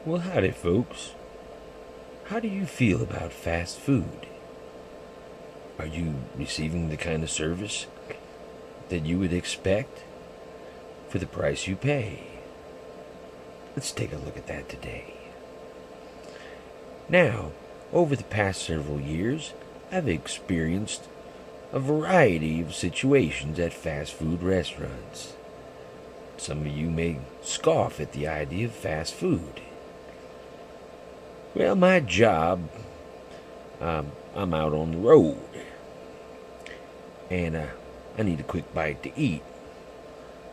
Well, howdy, folks. How do you feel about fast food? Are you receiving the kind of service that you would expect for the price you pay? Let's take a look at that today. Now, over the past several years, I've experienced a variety of situations at fast food restaurants. Some of you may scoff at the idea of fast food. Well, my job, I'm out on the road, and I need a quick bite to eat.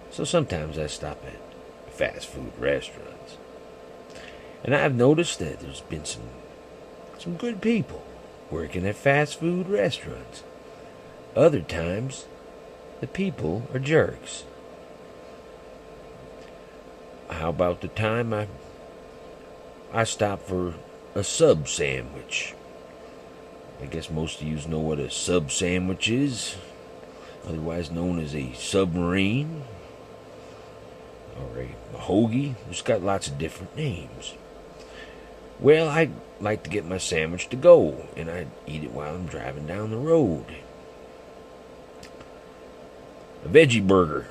So sometimes I stop at fast food restaurants. And I've noticed that there's been some good people working at fast food restaurants. Other times, the people are jerks. How about the time I stopped for a sub sandwich? I guess most of you know what a sub sandwich is, otherwise known as a submarine or a hoagie. It's got lots of different names. Well, I like to get my sandwich to go, and I eat it while I'm driving down the road. A veggie burger,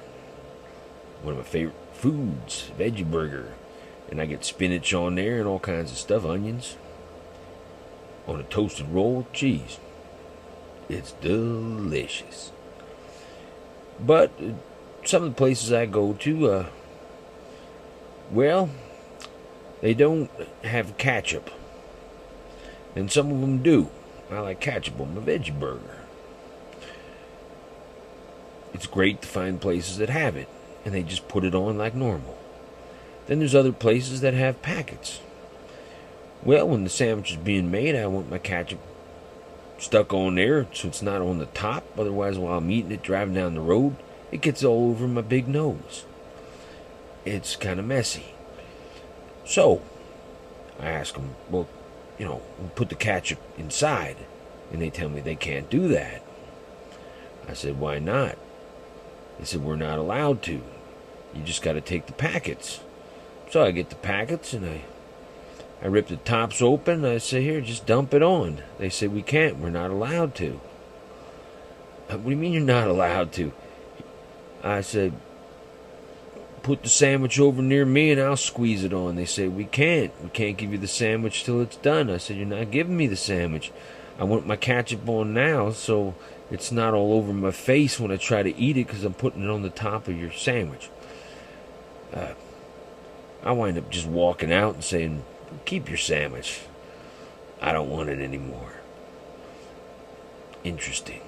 one of my favorite foods, veggie burger. And I get spinach on there and all kinds of stuff, onions, on a toasted roll of cheese. It's delicious. But some of the places I go to, well, they don't have ketchup. And some of them do. I like ketchup on my veggie burger. It's great to find places that have it, and they just put it on like normal. Then there's other places that have packets. Well, when the sandwich is being made, I want my ketchup stuck on there so it's not on the top. Otherwise, while I'm eating it, driving down the road, it gets all over my big nose. It's kind of messy. So, I ask them, well, we'll put the ketchup inside. And they tell me they can't do that. I said, why not? They said, we're not allowed to. You just got to take the packets. So I get the packets and I rip the tops open. I say, here, just dump it on. They say, we can't. We're not allowed to. What do you mean you're not allowed to? I said, put the sandwich over near me and I'll squeeze it on. They say, we can't. We can't give you the sandwich till it's done. I said, you're not giving me the sandwich. I want my ketchup on now so it's not all over my face when I try to eat it because I'm putting it on the top of your sandwich. I wind up just walking out and saying, keep your sandwich. I don't want it anymore. Interesting.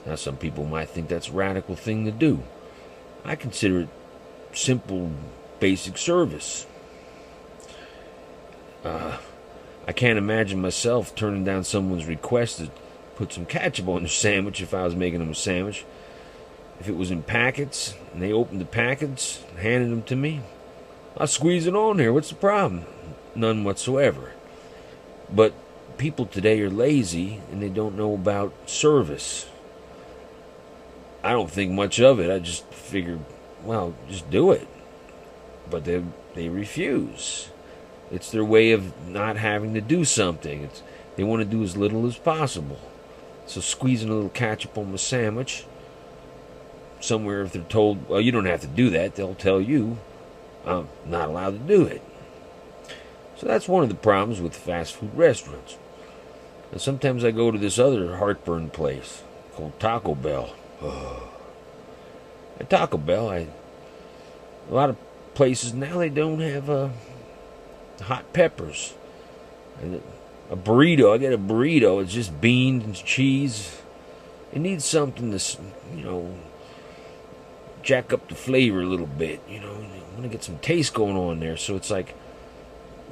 Now, some people might think that's a radical thing to do. I consider it simple, basic service. I can't imagine myself turning down someone's request to put some ketchup on their sandwich if I was making them a sandwich. If it was in packets, and they opened the packets, and handed them to me, I'll squeeze it on there. What's the problem? None whatsoever. But people today are lazy, and they don't know about service. I don't think much of it. I just figure, well, just do it. But they refuse. It's their way of not having to do something. They want to do as little as possible. So squeezing a little ketchup on my sandwich, somewhere if they're told, well, you don't have to do that, they'll tell you, I'm not allowed to do it. So that's one of the problems with fast food restaurants. And sometimes I go to this other heartburn place called Taco Bell. At Taco Bell, a lot of places now, they don't have hot peppers. And a burrito, I get a burrito, it's just beans and cheese. It needs something to, jack up the flavor a little bit, I want to get some taste going on there. So it's like,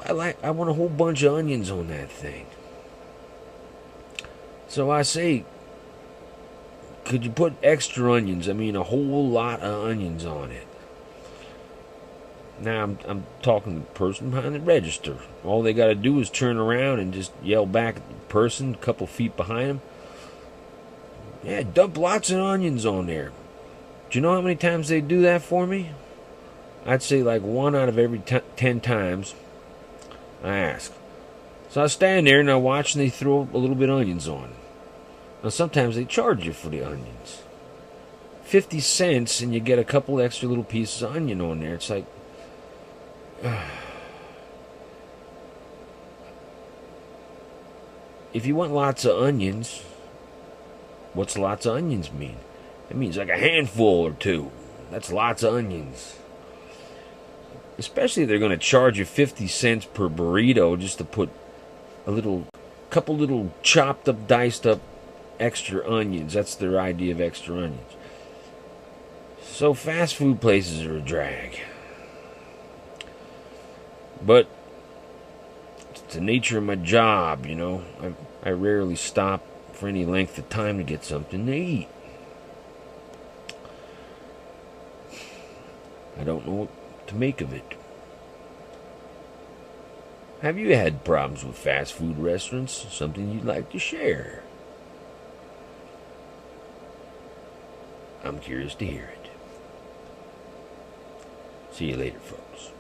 I want a whole bunch of onions on that thing. So I say, could you put extra onions? I mean, a whole lot of onions on it. Now I'm talking to the person behind the register. All they got to do is turn around and just yell back at the person a couple feet behind them. Yeah, dump lots of onions on there. Do you know how many times they do that for me? I'd say like 1 out of every 10 times I ask. So I stand there and I watch, and they throw a little bit of onions on. Now sometimes they charge you for the onions. 50 cents, and you get a couple extra little pieces of onion on there. It's like, if you want lots of onions, what's lots of onions mean? It means like a handful or two. That's lots of onions. Especially if they're going to charge you 50 cents per burrito just to put couple little chopped up, diced up extra onions. That's their idea of extra onions. So fast food places are a drag. But it's the nature of my job, you know. I rarely stop for any length of time to get something to eat. I don't know what to make of it. Have you had problems with fast food restaurants? Something you'd like to share? I'm curious to hear it. See you later, folks.